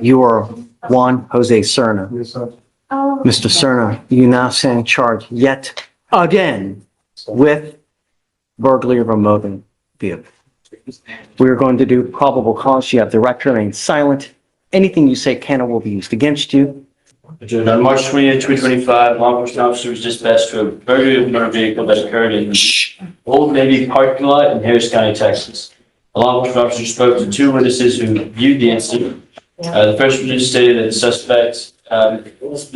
You are Juan Jose Serna. Mr. Serna, you now stand charged yet again with burglary of a motor vehicle. We are going to do probable cause. You have the right to remain silent. Anything you say can or will be used against you. On March 20th, 2025, law enforcement officer was dispatched to a burglary of a motor vehicle that occurred in Old Navy parking lot in Harris County, Texas. A law enforcement officer spoke to two witnesses who viewed the incident. The first witness stated that the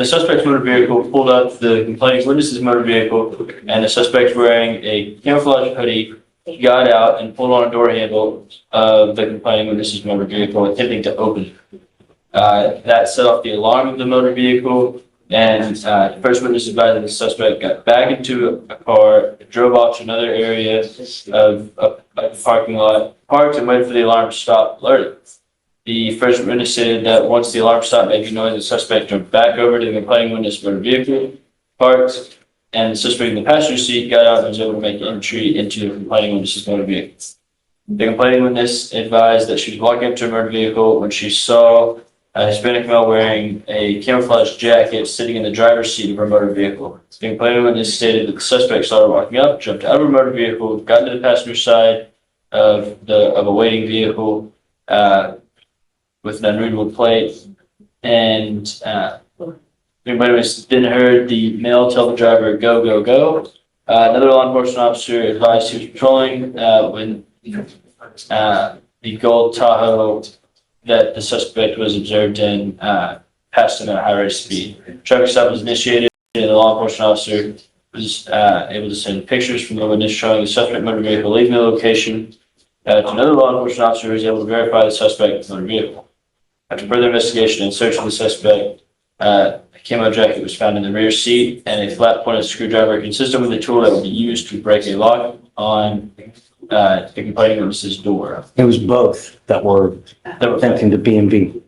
suspect's motor vehicle pulled up the complaining witness's motor vehicle, and the suspect wearing a camouflage hoodie got out and pulled on a door handle of the complaining witness's motor vehicle, attempting to open it. That set off the alarm of the motor vehicle, and the first witness advised that the suspect got back into a car, drove off to another area of a parking lot, parked and waited for the alarm to stop alerting. The first witness stated that once the alarm stopped making noise, the suspect jumped back over to the complaining witness' motor vehicle, parked, and the suspect in the passenger seat got out and was able to make entry into the complaining witness's motor vehicle. The complaining witness advised that she was walking up to a motor vehicle when she saw a Hispanic male wearing a camouflage jacket sitting in the driver's seat of her motor vehicle. The complaining witness stated that the suspect saw her walking up, jumped out of her motor vehicle, got into the passenger side of a waiting vehicle with an unreadable plate, and the complaining witness then heard the male tell the driver, "Go, go, go." Another law enforcement officer advised he was patrolling when the gold Tahoe that the suspect was observed in passed him at a high rate of speed. Traffic stop was initiated, and the law enforcement officer was able to send pictures from the witness showing the suspect motor vehicle leaving the location to another law enforcement officer who was able to verify the suspect's motor vehicle. After further investigation and search of the suspect, a camo jacket was found in the rear seat, and a flat-pointed screwdriver consistent with the tool that would be used to break a lock on the complaining witness's door. It was both that were attempting to B&B.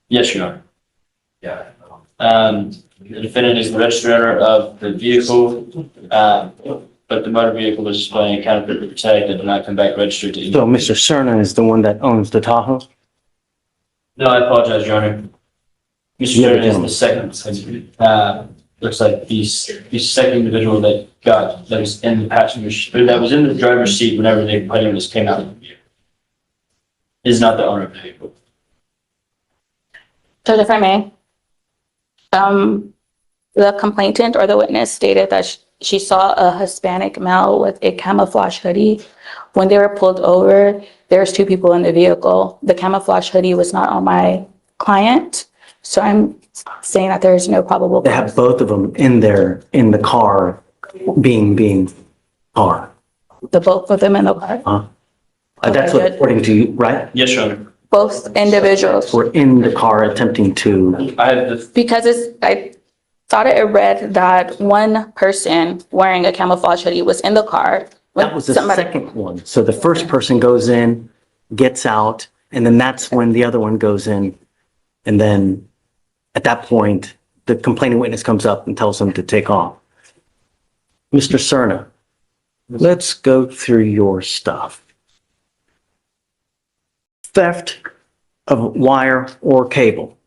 Yes, Your Honor. Yeah. The defendant is the registered owner of the vehicle, but the motor vehicle was displaying a counterfeit tag that did not come back registered to So Mr. Serna is the one that owns the Tahoe? No, I apologize, Your Honor. Mr. Serna is the second. Looks like the second individual that was in the passenger, that was in the driver's seat whenever the complaining witness came out of the vehicle, is not the owner of the vehicle. Judge, if I may, the complainant or the witness stated that she saw a Hispanic male with a camouflage hoodie. When they were pulled over, there's two people in the vehicle. The camouflage hoodie was not on my client, so I'm saying that there's no probable cause. They have both of them in the car, being car. The both of them in the car? That's what, according to you, right? Yes, Your Honor. Both individuals. Were in the car attempting to. I have the. Because I thought it read that one person wearing a camouflage hoodie was in the car. That was the second one. So the first person goes in, gets out, and then that's when the other one goes in. And then at that point, the complaining witness comes up and tells them to take off. Mr. Serna, let's go through your stuff. Theft of wire or cable.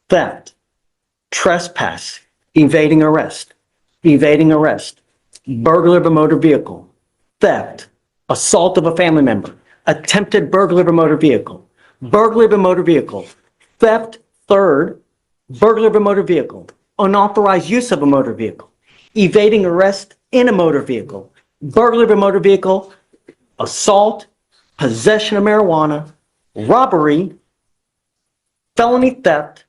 Theft. Trespass. Evading arrest. Burglary of a motor vehicle. Theft. Assault of a family member. Attempted burglary of a motor vehicle. Burglary of a motor vehicle. Theft. Third. Burglary of a motor vehicle. Unauthorized use of a motor vehicle. Evading arrest in a motor vehicle. Burglary of a motor vehicle. Assault. Possession of marijuana. Robbery. Felony theft.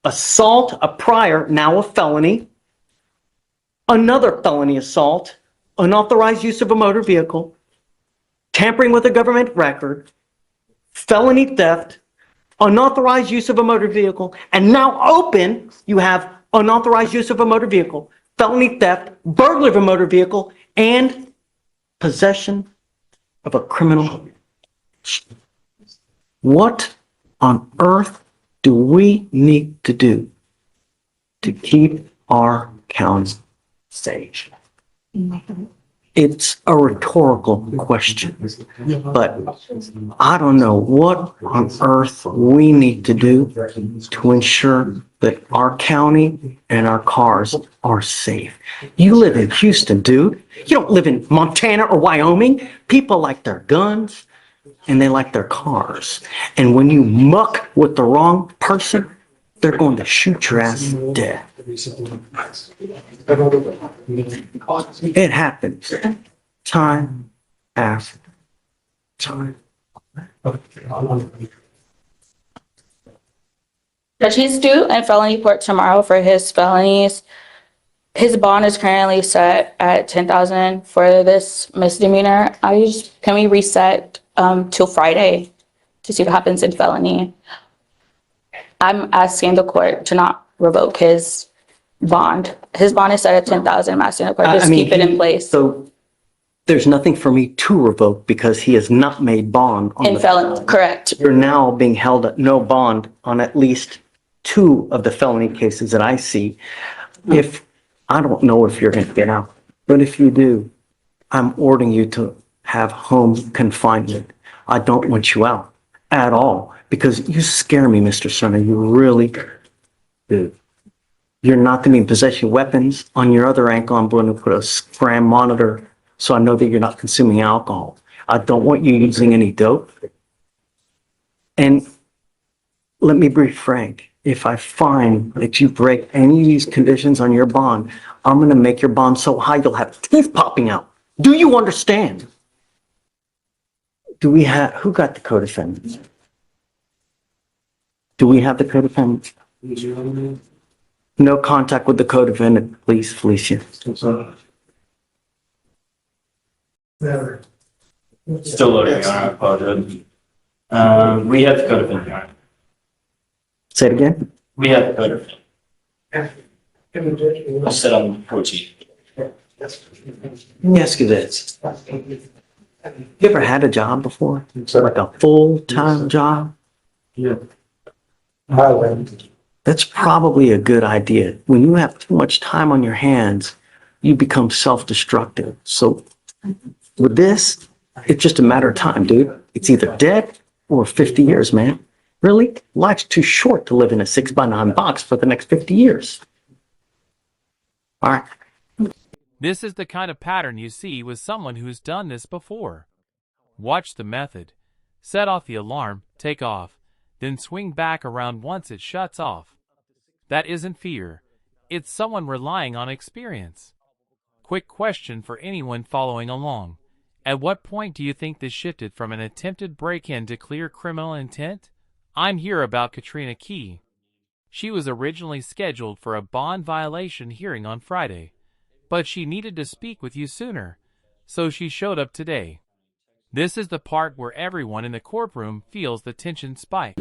Assault, a prior, now a felony. Another felony assault. Unauthorized use of a motor vehicle. Tampering with a government record. Felony theft. Unauthorized use of a motor vehicle. And now open, you have unauthorized use of a motor vehicle, felony theft, burglary of a motor vehicle, and possession of a criminal. What on earth do we need to do to keep our county safe? It's a rhetorical question, but I don't know what on earth we need to do to ensure that our county and our cars are safe. You live in Houston, dude. You don't live in Montana or Wyoming. People like their guns and they like their cars. And when you muck with the wrong person, they're going to shoot your ass dead. It happens time after time. Judge, he's due in felony court tomorrow for his felonies. His bond is currently set at $10,000 for this misdemeanor. Can we reset till Friday to see what happens in felony? I'm asking the court to not revoke his bond. His bond is set at $10,000. I'm asking the court to keep it in place. So there's nothing for me to revoke because he has not made bond on In felony, correct. You're now being held at no bond on at least 2 of the felony cases that I see. If I don't know if you're going to get out, but if you do, I'm ordering you to have home confinement. I don't want you out at all because you scare me, Mr. Cerner. You really do. You're not going to be in possession of weapons. On your other ankle, I'm going to put a Scram monitor so I know that you're not consuming alcohol. I don't want you using any dope. And let me be frank. If I find that you break any of these conditions on your bond, I'm going to make your bond so high you'll have teeth popping out. Do you understand? Who got the co-defendants? Do we have the co-defendants? No contact with the co-defendant, please, Fleischer. Still loading, Your Honor. I apologize. We have the co-defendant, Your Honor. Say it again? We have the co-defendant. I'll sit on 14. Let me ask you this. You ever had a job before? Like a full-time job? Yeah. That's probably a good idea. When you have too much time on your hands, you become self-destructive. So with this, it's just a matter of time, dude. It's either dead or 50 years, man. Really? Life's too short to live in a 6x9 box for the next 50 years. All right. This is the kind of pattern you see with someone who's done this before. Watch the method. Set off the alarm, take off, then swing back around once it shuts off. That isn't fear. It's someone relying on experience. Quick question for anyone following along. At what point do you think this shifted from an attempted break-in to clear criminal intent? I'm here about Katrina Key. She was originally scheduled for a bond violation hearing on Friday, but she needed to speak with you sooner, so she showed up today. This is the part where everyone in the courtroom feels the tension spike.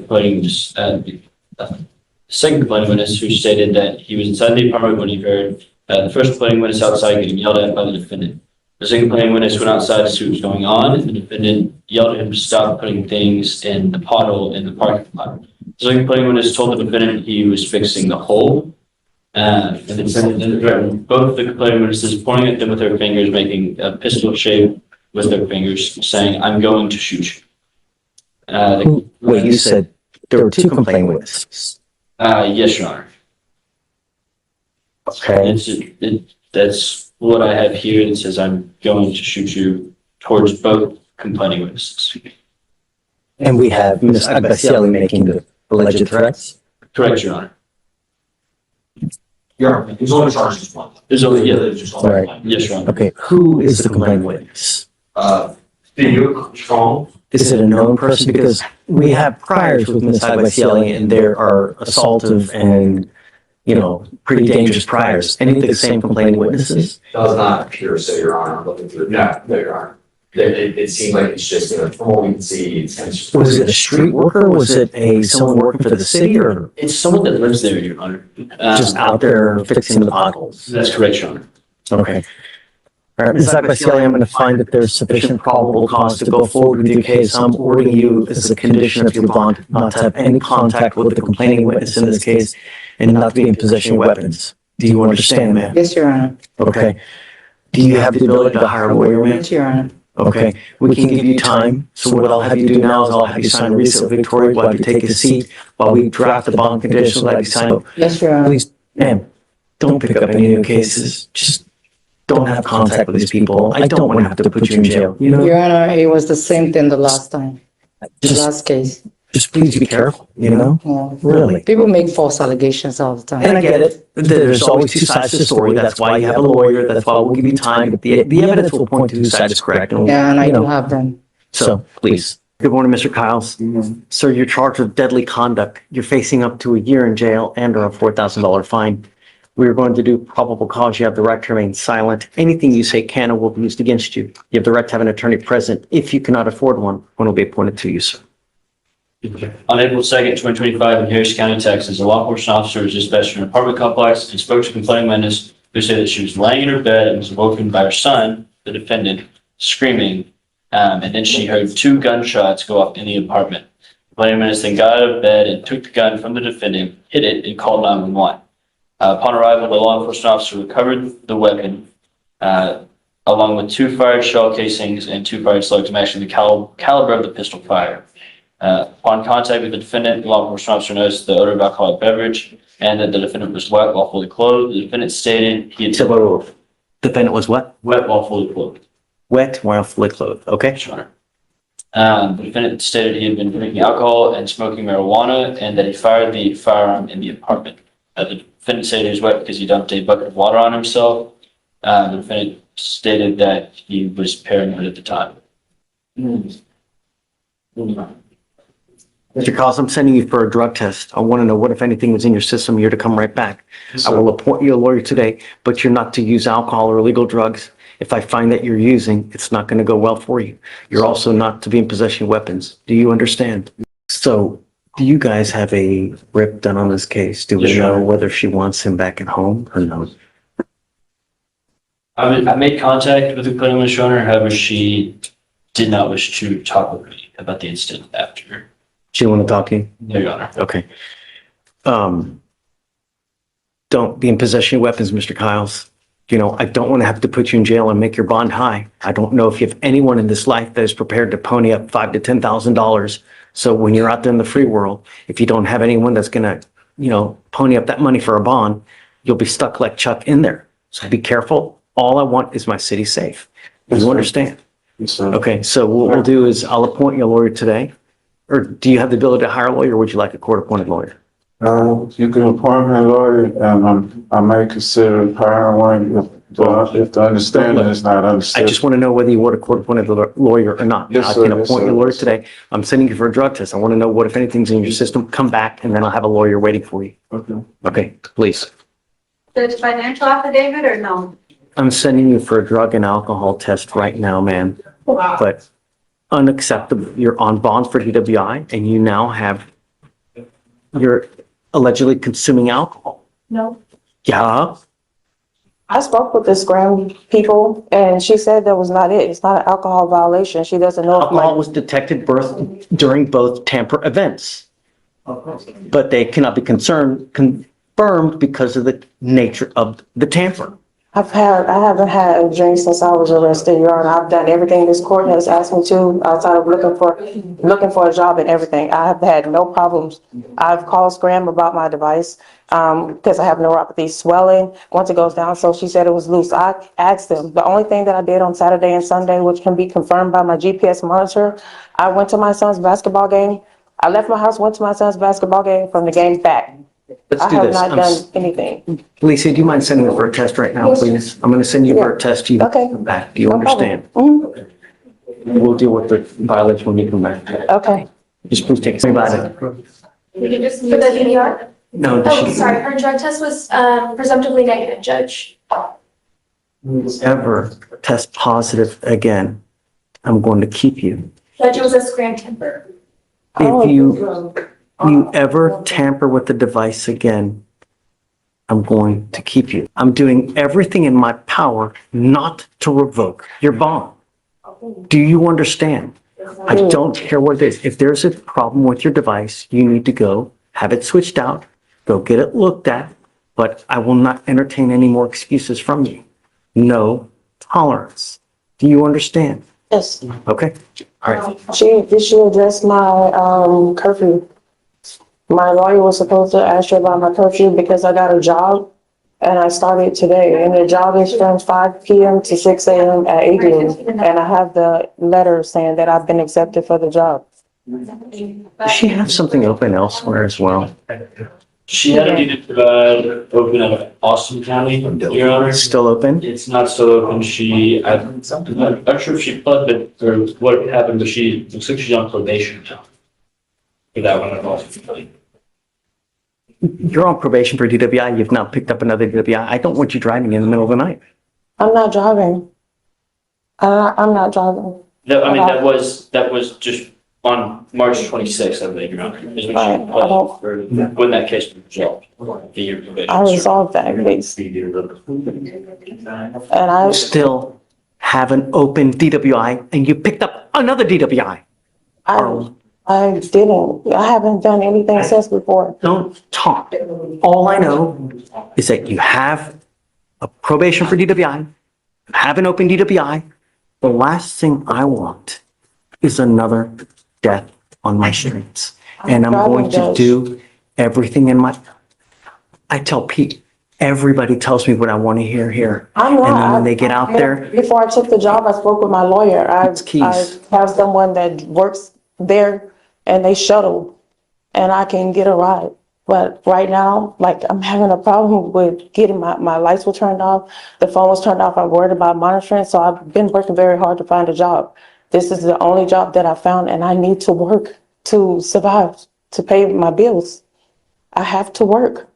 Second complaining witness who stated that he was inside the apartment when he heard the first complaining witness outside getting yelled at by the defendant. The second complaining witness went outside to see what was going on, and the defendant yelled at him to stop putting things in the pothole in the parking lot. The second complaining witness told the defendant he was fixing the hole, and the defendant then threatened both the complaining witnesses, pointing at them with their fingers, making a pistol shape with their fingers, saying, "I'm going to shoot you." Wait, you said there were 2 complaining witnesses. Yes, Your Honor. Okay. That's what I have here. It says, "I'm going to shoot you," towards both complaining witnesses. And we have Ms. Agbasieli making the alleged threats? Correct, Your Honor. Yeah, there's only charges one. There's only, yeah, Right. yes, Your Honor. Okay, who is the complaining witness? Theo Strong. Is it a known person? Because we have priors with Ms. Agbasieli and there are assaultive and, pretty dangerous priors. Any of the same complaining witnesses? Does not appear so, Your Honor. I'm looking through. No, Your Honor. It seemed like it's just, from what we can see, it's just. Was it a street worker? Was it someone working for the city or It's someone that lives there, Your Honor. just out there fixing the potholes? That's correct, Your Honor. Okay. All right, Ms. Agbasieli, I'm going to find that there's sufficient probable cause to go forward with your case. I'm ordering you as a condition of your bond not to have any contact with the complaining witness in this case and not to be in possession of weapons. Do you understand, ma'am? Yes, Your Honor. Okay. Do you have the ability to hire a lawyer, ma'am? Yes, Your Honor. Okay, we can give you time. So what I'll have you do now is I'll have you sign a receipt of Victoria while you take a seat, while we draft the bond conditions, let you sign. Yes, Your Honor. Please, ma'am, don't pick up any new cases. Just don't have contact with these people. I don't want to have to put you in jail, you know? Your Honor, it was the same thing the last time, the Just, last case. just please be careful, you know? Yeah. Really. People make false allegations all the And I time. get it. There's always two sides to the story. That's why you have a lawyer. That's why we'll give you time. The evidence will point to whose side is correct. Yeah, and I you do know. have them. So, please. Good morning, Mr. Kyles. Sir, you're charged with deadly conduct. You're facing up to a year in jail and or a $4,000 fine. We're going to do probable cause. You have the right to remain silent. Anything you say can or will be used against you. You have the right to have an attorney present. If you cannot afford one will be appointed to you, sir. On April 2nd, 2025, in Harris County, Texas, a law enforcement officer was dispatched from an apartment complex and spoke to a complaining witness who said that she was laying in her bed and was awoken by her son, the defendant, screaming. And then she heard 2 gunshots go off in the apartment. The complaining witness then got out of bed and took the gun from the defendant, hid it, and called 911. Upon arrival, the law enforcement officer recovered the weapon, along with 2 fired shell casings and 2 fired slugs matching the caliber of the pistol fire. Upon contact with the defendant, the law enforcement officer noticed the odor of alcoholic beverage and that the defendant was wet while fully clothed. The defendant stated he had So, the defendant was what? wet while fully clothed. Wet while fully clothed. Okay. Sure. The defendant stated he had been drinking alcohol and smoking marijuana and that he fired the firearm in the apartment. The defendant stated he was wet because he dumped a bucket of water on himself. The defendant stated that he was paranoid at the time. Mr. Kyles, I'm sending you for a drug test. I want to know what, if anything, was in your system. You're to come right back. I will appoint you a lawyer today, but you're not to use alcohol or illegal drugs. If I find that you're using, it's not going to go well for you. You're also not to be in possession of weapons. Do you understand? So, do you guys have a rip done on this case? Do we Yes, know sir. whether she wants him back at home or no? I made contact with the claimant, Your Honor. However, she did not wish to talk with me about the incident after. She want to talk to you? No, Your Honor. Okay. Don't be in possession of weapons, Mr. Kyles. You know, I don't want to have to put you in jail and make your bond high. I don't know if you have anyone in this life that is prepared to pony up $5,000 to $10,000. So when you're out there in the free world, if you don't have anyone that's going to, you know, pony up that money for a bond, you'll be stuck like Chuck in there. So be careful. All I want is my city safe. Do you understand? Yes, sir. Okay, so what we'll do is I'll appoint you a lawyer today. Or do you have the ability to hire a lawyer, or would you like a court-appointed lawyer? You can appoint me a lawyer, and I may consider hiring one if the understanding is not I understood. just want to know whether you want a court-appointed lawyer or not. Yes, I sir. can Yes, appoint sir. you a lawyer today. I'm sending you for a drug test. I want to know what, if anything's in your system, come back, and then I'll have a lawyer waiting for you. Okay. Okay, please. The financial affidavit or no? I'm sending you for a drug and alcohol test right now, ma'am. But unacceptable. You're on bond for DWI, and you now you're allegedly consuming alcohol. No. Yeah, I spoke with the Scram people and she said that was not it. It's not an alcohol violation. She doesn't know if alcohol my, was detected during both tamper events. But they cannot be confirmed because of the nature of the tamper. I haven't had a drink since I was arrested, Your Honor. I've done everything this court has asked me to outside of looking for a job and everything. I have had no problems. I've called Scram about my device, because I have neuropathy swelling once it goes down. So she said it was loose. I asked them. The only thing that I did on Saturday and Sunday, which can be confirmed by my GPS monitor, I went to my son's basketball game. I left my house, went to my son's basketball game, from the game back. Let's I do have this. not done anything. Lisa, do you mind sending her for a test right now, please? I'm going to send you for a test. You Okay. come back. Do you No problem. understand? We'll deal with the violation when you come back. Okay. Just please take it. About it. We can just. For the DVR? No, Oh, she sorry, her drug test was presumptively negative, Judge. ever test positive again, I'm going to keep you. Judge, it was a Scram temper. Oh. If you ever tamper with the device again, I'm going to keep you. I'm doing everything in my power not to revoke your bond. Do you understand? I don't care what it is. If there's a problem with your device, you need to go have it switched out, go get it looked at, but I will not entertain any more excuses from you. No tolerance. Do you understand? Yes. Okay, all right. Did she address my, curfew? My lawyer was supposed to ask her about my curfew because I got a job and I started today. And the job is from 5 p.m. to 6 a.m. at Igloo. And I have the letter saying that I've been accepted for the job. Does she have something open elsewhere as well? She had a deed to open at Austin County, Your Honor. It's still open? It's not still open. I'm not sure if she pled, but, or what happened, but looks like she's on probation now. For that one at Austin County. You're on probation for DWI. You've now picked up another DWI. I don't want you driving in the middle of the night. I'm not driving. I'm not driving. That was just on March 26th, I think, Your Honor, is when Right, she I don't- pled for, when that case was resolved, the year probation. I resolved that case. And I, Still have an open DWI and you picked up another DWI. I didn't. I haven't done anything since before. Don't talk. All I know is that you have a probation for DWI, you have an open DWI. The last thing I want is another death on my streets. And I'm going to do everything in my, I tell Pete, everybody tells me what I want to hear here. I'm And then not. when they get out there, Before I took the job, I spoke with my lawyer. It's keys. I have someone that works there and they shuttle and I can get a ride. But right now, like I'm having a problem with getting my lights were turned off. The phone was turned off. I'm worried about monitoring. So I've been working very hard to find a job. This is the only job that I found and I need to work to survive, to pay my bills. I have to work.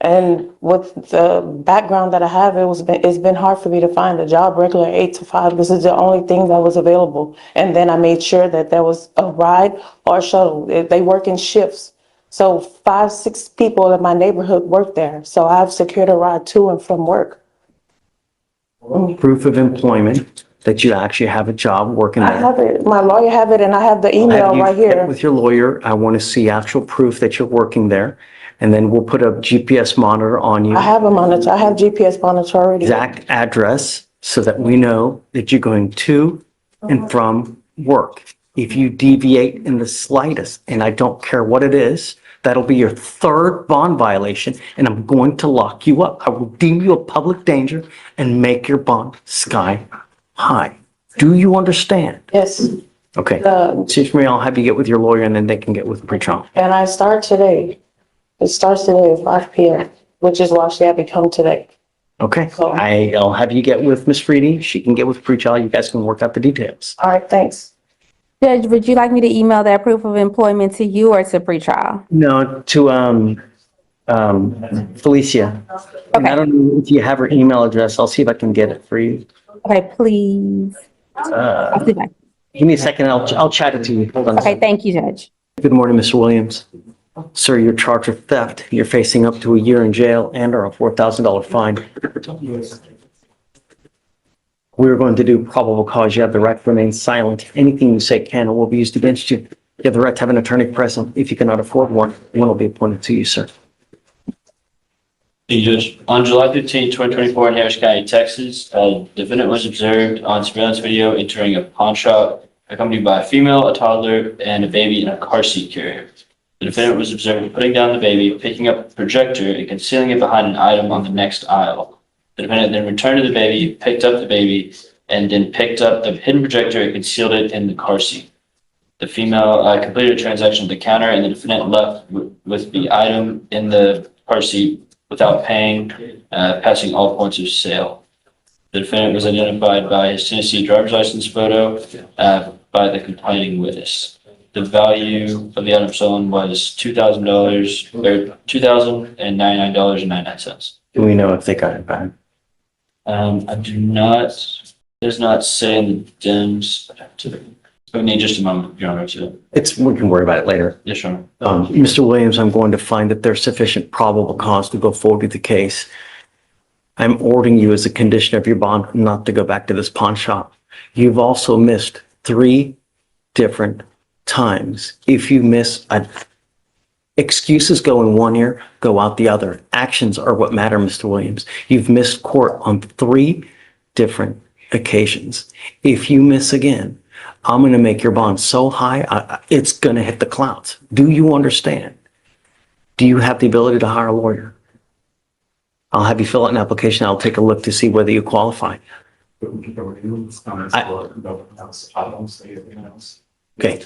And with the background that I have, it's been hard for me to find a job regular 8 to 5. This is the only thing that was available. And then I made sure that there was a ride or a shuttle. They work in shifts. So 5, 6 people in my neighborhood work there. So I've secured a ride to and from work. proof of employment that you actually have a job working I there. have it. My lawyer have it and I have the email Have you right get here. with your lawyer, I want to see actual proof that you're working there. And then we'll put a GPS monitor on you, I have a monitor. I have GPS monitor already. exact address, so that we know that you're going to and from work. If you deviate in the slightest, and I don't care what it is, that'll be your 3rd bond violation, and I'm going to lock you up. I will deem you a public danger and make your bond sky high. Do you understand? Yes. Okay. The- Chief Marie, I'll have you get with your lawyer and then they can get with pretrial. And I start today. It starts today at 5 p.m., which is why she had me come today. Okay. Cool. I'll have you get with Ms. Freedy. She can get with pretrial. You guys can work out the details. All right, thanks. Judge, would you like me to email that proof of employment to you or to pretrial? No, to Felicia. And I don't know if you have her email address. I'll see if I can get it for you. Okay, please. I'll see if I- Give me a second. I'll chat it to you. Hold on. Okay, thank you, Judge. Good morning, Mr. Williams. Sir, you're charged with theft. You're facing up to a year in jail and or a $4,000 fine. We're going to do probable cause. You have the right to remain silent. Anything you say can or will be used against you. You have the right to have an attorney present. If you cannot afford one will be appointed to you, sir. Thank you, Judge. On July 15, 2024 in Harris County, Texas, a defendant was observed on surveillance video entering a pawn shop accompanied by a female, a toddler, and a baby in a car seat carrier. The defendant was observed putting down the baby, picking up a projector, and concealing it behind an item on the next aisle. The defendant then returned to the baby, picked up the baby, and then picked up the hidden projector and concealed it in the car seat. The female completed a transaction at the counter, and the defendant left with the item in the car seat without paying, passing all points of sale. The defendant was identified by his Tennessee driver's license photo by the complaining witness. The value of the item stolen was $2,000 or $2,099.99. Do we know if they got it back? I do not, does not say in the DIMS. We need just a moment, Your Honor, to, We can worry about it later. yes, Your Honor. Mr. Williams, I'm going to find that there's sufficient probable cause to go forward with the case. I'm ordering you as a condition of your bond not to go back to this pawn shop. You've also missed 3 different times. If you miss, excuses go in one ear, go out the other. Actions are what matter, Mr. Williams. You've missed court on 3 different occasions. If you miss again, I'm going to make your bond so high, it's going to hit the clouds. Do you understand? Do you have the ability to hire a lawyer? I'll have you fill out an application. I'll take a look to see whether you qualify. Okay.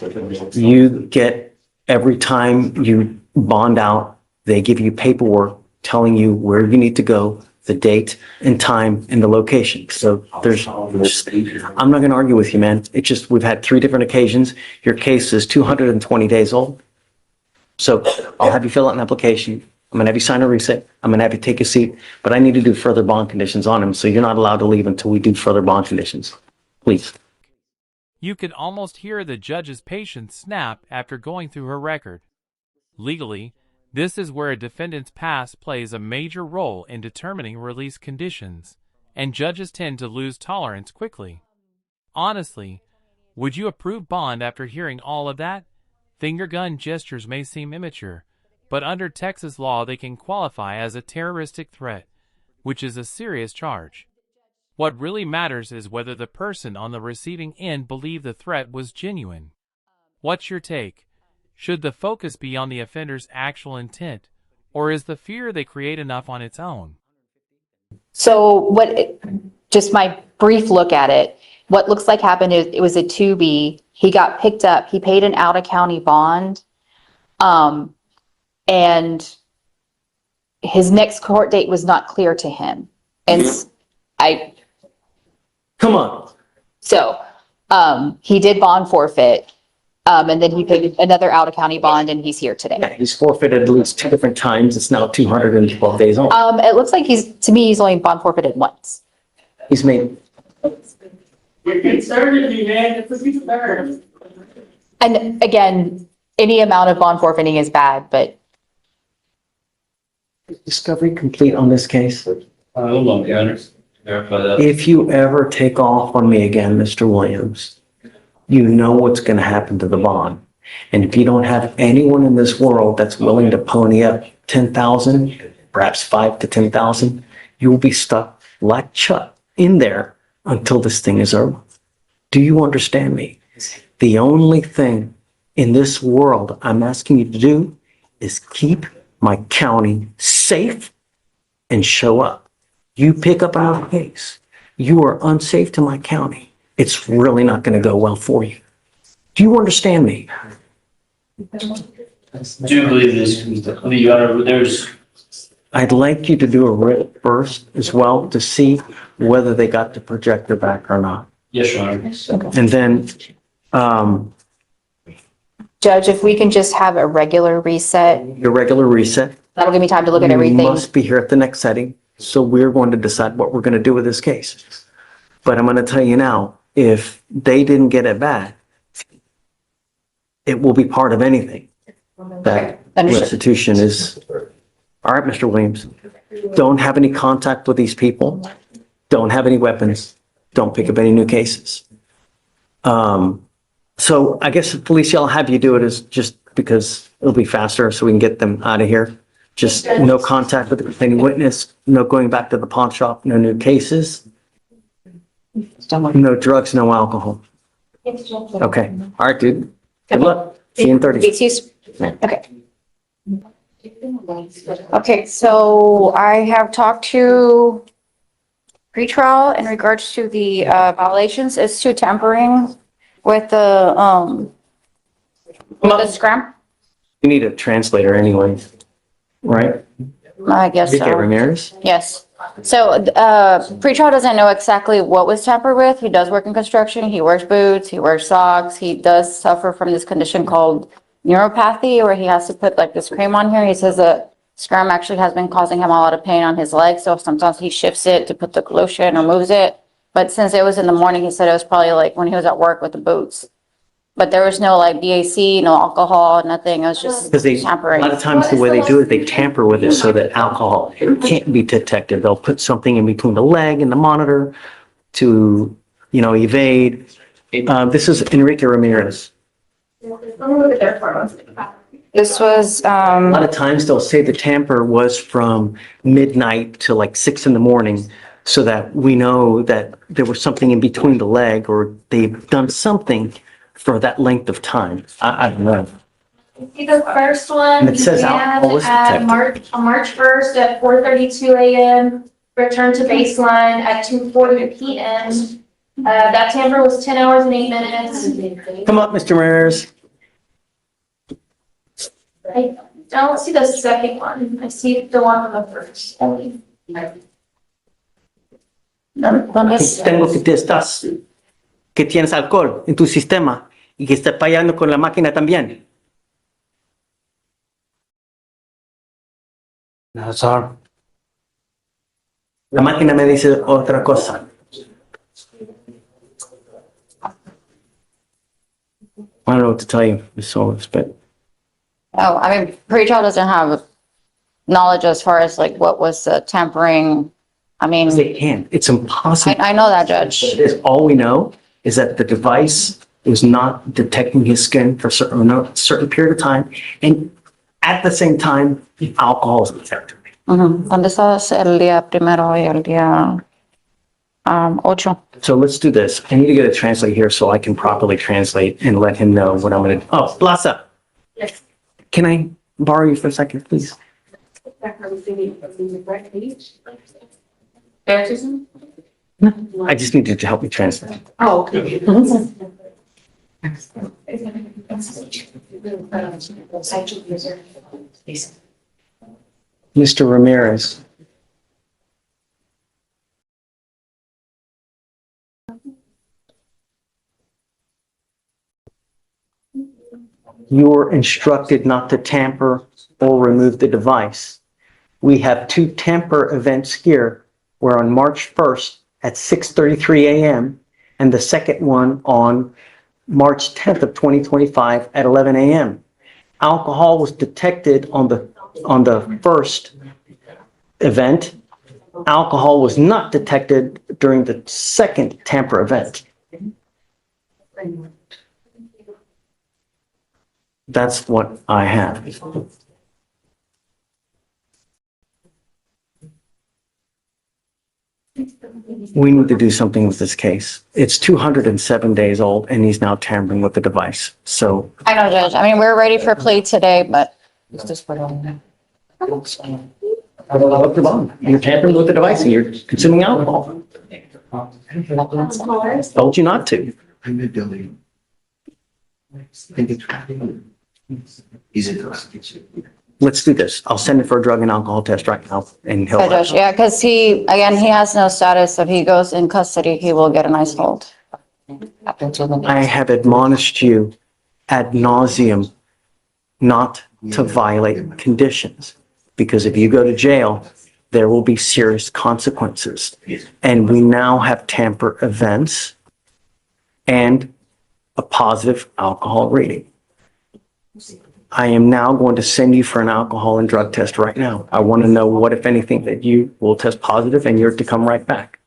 You get, every time you bond out, they give you paperwork telling you where you need to go, the date and time and the location. So I'm not going to argue with you, man. It's just, we've had 3 different occasions. Your case is 220 days old. So I'll have you fill out an application. I'm going to have you sign a receipt. I'm going to have you take a seat, but I need to do further bond conditions on him. So you're not allowed to leave until we do further bond conditions. Please. You could almost hear the judge's patience snap after going through her record. Legally, this is where a defendant's past plays a major role in determining release conditions, and judges tend to lose tolerance quickly. Honestly, would you approve bond after hearing all of that? Finger gun gestures may seem immature, but under Texas law they can qualify as a terroristic threat, which is a serious charge. What really matters is whether the person on the receiving end believed the threat was genuine. What's your take? Should the focus be on the offender's actual intent, or is the fear they create enough on its own? So just my brief look at it, what looks like happened is it was a 2B. He got picked up. He paid an out-of-county bond. And his next court date was not clear to him. And Come on. so he did bond forfeit. And then he paid another out-of-county bond, and he's here today. Yeah, he's forfeited at least 2 different times. It's now 212 days old. It looks like to me, he's only bond forfeited once. He's made, And again, any amount of bond forfeiting is bad, but discovery complete on this case. Hold on, Your Honor. Verify that. If you ever take off on me again, Mr. Williams, you know what's going to happen to the bond. And if you don't have anyone in this world that's willing to pony up 10,000, perhaps 5 to 10,000, you will be stuck like Chuck in there until this thing is over. Do you understand me? The only thing in this world I'm asking you to do is keep my county safe and show up. You pick up another case, you are unsafe to my county. It's really not going to go well for you. Do you understand me? I do believe this, Your Honor, I'd like you to do a writ first as well to see whether they got the projector back or not. yes, Your Honor. And then, Judge, if we can just have a regular reset, your regular reset. that'll give me time to look at You everything. must be here at the next setting. So we're going to decide what we're going to do with this case. But I'm going to tell you now, if they didn't get it back, it will be part of anything. That Understood. restitution is, all right, Mr. Williams, don't have any contact with these people. Don't have any weapons. Don't pick up any new cases. So I guess, Felicia, I'll have you do it as just because it'll be faster so we can get them out of here. Just no contact with any witness, no going back to the pawn shop, no new cases, no drugs, no alcohol. Okay. All right, dude. Good luck. See you in 30. Okay. Okay, so I have talked to pretrial in regards to the violations as to tampering with the Scram. You need a translator anyway, right? I guess Enrique so. Ramirez? Yes. So, pretrial doesn't know exactly what was tampered with. He does work in construction. He wears boots, he wears socks. He does suffer from this condition called neuropathy, where he has to put like this cream on here. He says that Scram actually has been causing him a lot of pain on his legs. So sometimes he shifts it to put the lotion or moves it. But since it was in the morning, he said it was probably like when he was at work with the boots. But there was no like BAC, no alcohol, nothing. It was just Because a tampering. lot of times the way they do it, they tamper with it so that alcohol can't be detected. They'll put something in between the leg and the monitor to, evade. This is Enrique Ramirez. This was, A lot of times they'll say the tamper was from midnight to like 6 in the morning. so that we know that there was something in between the leg or they've done something for that length of time. I don't know. See the first one, And it says alcohol was detected. on March 1st at 4:32 a.m., returned to baseline at 2:40 p.m. That tamper was 10 hours and 8 minutes. Come up, Mr. Ramirez. I don't see the second one. I see the one on the first only. Tengo que te estás, que tienes alcohol en tu sistema y que estás fallando con la máquina también. No, sir. La máquina me dice otra cosa. I don't know what to tell you, Ms. Solis, but Oh, I mean, pretrial doesn't have knowledge as far as like what was the tampering. I mean, they can't. It's impossible. I know that, Judge. All we know is that the device was not detecting his skin for certain period of time, and at the same time, alcohol is detected. ¿Dónde estás el día primero y el día 8? So let's do this. I need to get a translator here so I can properly translate and let him know what I'm going to. Oh, Blasa. Yes. Can I borrow you for a second, please? I just need you to help me translate. Oh, okay. Mr. Ramirez. You were instructed not to tamper or remove the device. We have 2 tamper events here, where on March 1st at 6:33 a.m. and the second one on March 10th of 2025 at 11 a.m. Alcohol was detected on the first event. Alcohol was not detected during the second tamper event. That's what I have. We need to do something with this case. It's 207 days old and he's now tampering with the device. So I know, Judge. I mean, we're ready for plea today, but you're tampering with the device and you're consuming alcohol. Told you not to. Let's do this. I'll send it for a drug and alcohol test right now and he'll. yeah, Judge, yeah, because he has no status. If he goes in custody, he will get a nice hold. I have admonished you ad nauseum not to violate conditions, because if you go to jail, there will be serious consequences. And we now have tamper events and a positive alcohol rating. I am now going to send you for an alcohol and drug test right now. I want to know what, if anything, that you will test positive and you're to come right back.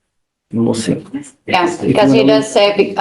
And we'll see. Yeah, because he does say,